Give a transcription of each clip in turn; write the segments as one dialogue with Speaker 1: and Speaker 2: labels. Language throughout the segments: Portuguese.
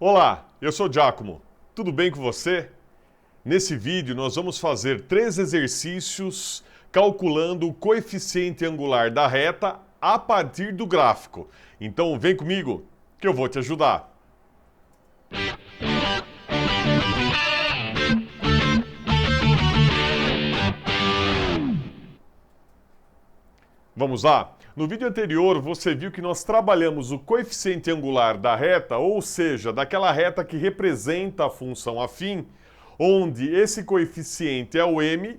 Speaker 1: Olá, eu sou Giacomo. Tudo bem com você? Nesse vídeo nós vamos fazer 3 exercícios calculando o coeficiente angular da reta a partir do gráfico. Então vem comigo que eu vou te ajudar. Vamos lá? No vídeo anterior você viu que nós trabalhamos o coeficiente angular da reta, ou seja, daquela reta que representa a função afim, onde esse coeficiente é o m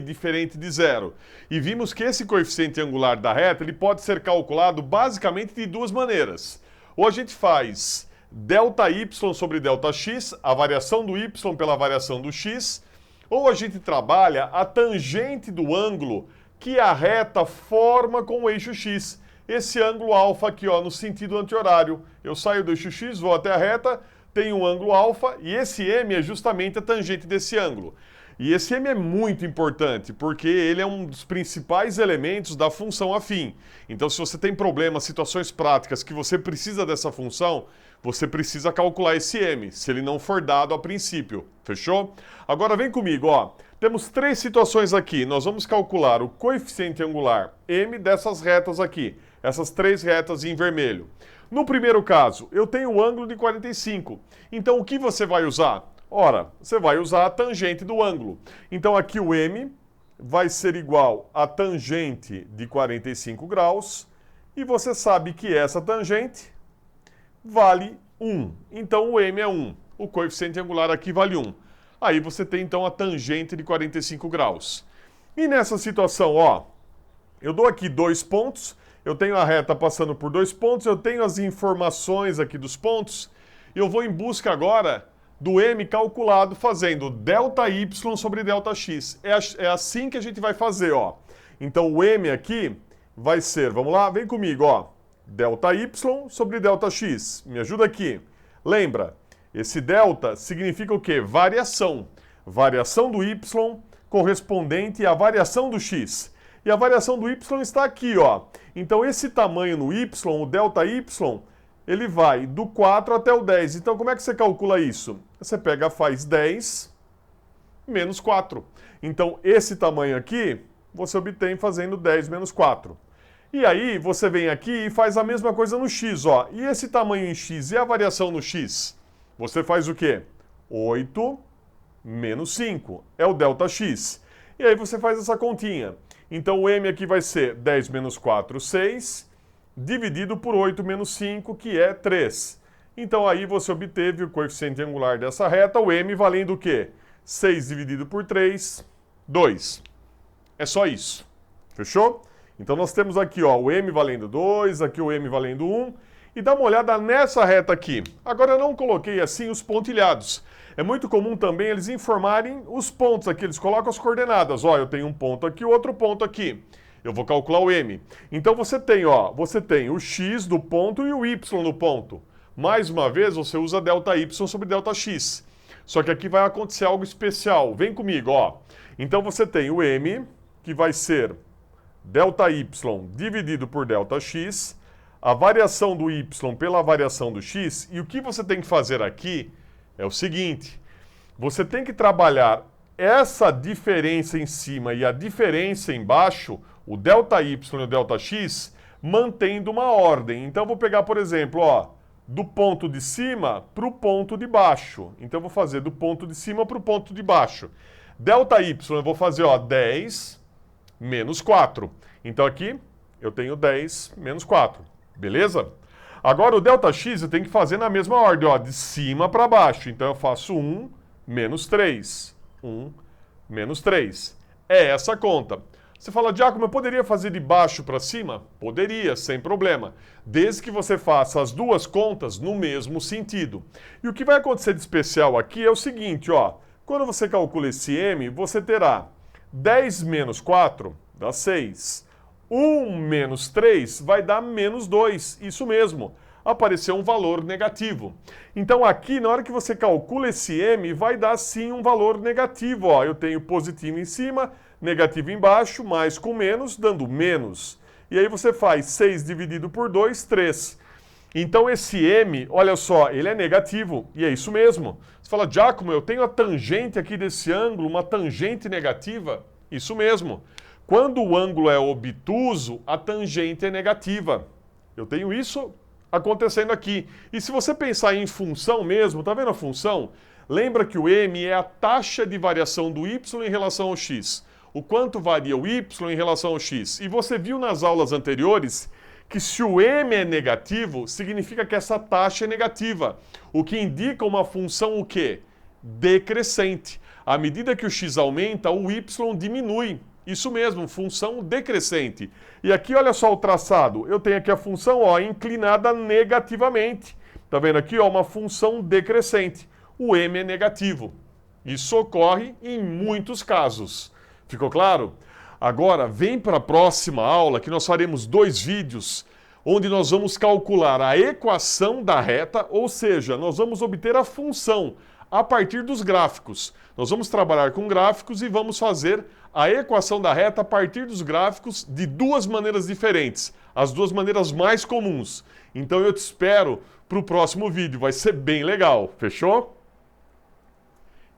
Speaker 1: diferente de zero. E vimos que esse coeficiente angular da reta ele pode ser calculado basicamente de duas maneiras. Ou a gente faz ΔY sobre ΔX, a variação do y pela variação do x, ou a gente trabalha a tangente do ângulo que a reta forma com o eixo x. Esse ângulo alfa aqui, ó, no sentido anti-horário. Eu saio do eixo x, vou até a reta, tenho um ângulo alfa e esse m é justamente a tangente desse ângulo. E esse m é muito importante, porque ele é um dos principais elementos da função afim. Então, se você tem problemas, situações práticas que você precisa dessa função, você precisa calcular esse m, se ele não for dado a princípio. Fechou? Agora vem comigo, ó. Temos 3 situações aqui. Nós vamos calcular o coeficiente angular m dessas retas aqui. Essas 3 retas em vermelho. No primeiro caso, eu tenho um ângulo de 45. Então, o que você vai usar? Ora, você vai usar a tangente do ângulo. Então, aqui o m vai ser igual a tangente de 45 graus. E você sabe que essa tangente vale 1. Então, o m é 1. O coeficiente angular aqui vale 1. Aí você tem, então, a tangente de 45 graus. E nessa situação, ó, eu dou aqui 2 pontos, eu tenho a reta passando por 2 pontos, eu tenho as informações aqui dos pontos, e eu vou em busca agora do m calculado fazendo ΔY sobre ΔX. É assim que a gente vai fazer, ó. Então, o m aqui vai ser, vamos lá, vem comigo, ó, ΔY sobre ΔX. Me ajuda aqui. Lembra? Esse delta significa o quê? Variação. Variação do y correspondente à variação do x. E a variação do y está aqui, ó. Então, esse tamanho no y, o ΔY, ele vai do 4 até o 10. Então, como é que você calcula isso? Você pega, faz 10 menos 4. Então, esse tamanho aqui, você obtém fazendo 10 menos 4. E aí, você vem aqui e faz a mesma coisa no x, ó. E esse tamanho em x e a variação no x? Você faz o quê? 8 menos 5. É o ΔX. E aí você faz essa continha. Então o m aqui vai ser 10 menos 4, 6, dividido por 8 menos 5, que é 3. Então aí você obteve o coeficiente angular dessa reta, o m valendo o quê? 6 dividido por 3, 2. É só isso. Fechou? Então nós temos aqui, ó, o m valendo 2, aqui o m valendo 1. E dá uma olhada nessa reta aqui. Agora eu não coloquei assim os pontilhados. É muito comum também eles informarem os pontos aqui, eles colocam as coordenadas. Ó, eu tenho um ponto aqui, outro ponto aqui. Eu vou calcular o m. Então você tem, ó, você tem o x do ponto e o y do ponto. Mais uma vez, você usa ΔY sobre ΔX. Só que aqui vai acontecer algo especial. Vem comigo, ó. Então você tem o m, que vai ser ΔY dividido por ΔX, a variação do y pela variação do x, e o que você tem que fazer aqui é o seguinte: você tem que trabalhar essa diferença em cima e a diferença embaixo, o ΔY e o ΔX, mantendo uma ordem. Então, eu vou pegar, por exemplo, ó, do ponto de cima para o ponto de baixo. Então, eu vou fazer do ponto de cima para o ponto de baixo. ΔY, eu vou fazer, ó, 10 menos 4. Então, aqui eu tenho 10 menos 4. Beleza? Agora o ΔX eu tenho que fazer na mesma ordem, ó, de cima para baixo. Então eu faço 1 menos 3. 1 menos 3. É essa a conta. Você fala, Giacomo, eu poderia fazer de baixo para cima? Poderia, sem problema. Desde que você faça as duas contas no mesmo sentido. E o que vai acontecer de especial aqui é o seguinte, ó. Quando você calcula esse m, você terá 10 menos 4 dá 6. 1 menos 3 vai dar menos 2, isso mesmo, apareceu um valor negativo. Então aqui, na hora que você calcula esse m, vai dar sim um valor negativo. Ó. Eu tenho positivo em cima, negativo embaixo, mais com menos, dando menos. E aí você faz 6 dividido por 2, 3. Então esse m, olha só, ele é negativo, e é isso mesmo. Você fala, Giacomo, eu tenho a tangente aqui desse ângulo, uma tangente negativa. Isso mesmo. Quando o ângulo é obtuso, a tangente é negativa. Eu tenho isso acontecendo aqui. E se você pensar em função mesmo, tá vendo a função? Lembra que o m é a taxa de variação do y em relação ao x. O quanto varia o y em relação ao x. E você viu nas aulas anteriores que se o m é negativo, significa que essa taxa é negativa, o que indica uma função o quê? Decrescente. À medida que o x aumenta, o y diminui. Isso mesmo, função decrescente. E aqui, olha só o traçado. Eu tenho aqui a função ó, inclinada negativamente. Tá vendo aqui? Ó, uma função decrescente. O m é negativo. Isso ocorre em muitos casos. Ficou claro? Agora, vem para a próxima aula que nós faremos 2 vídeos onde nós vamos calcular a equação da reta, ou seja, nós vamos obter a função a partir dos gráficos. Nós vamos trabalhar com gráficos e vamos fazer a equação da reta a partir dos gráficos de 2 maneiras diferentes, as 2 maneiras mais comuns. Então eu te espero para o próximo vídeo, vai ser bem legal, fechou?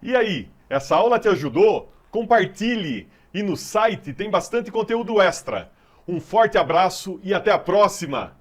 Speaker 1: E aí, essa aula te ajudou? Compartilhe! E no site tem bastante conteúdo extra. Um forte abraço e até a próxima!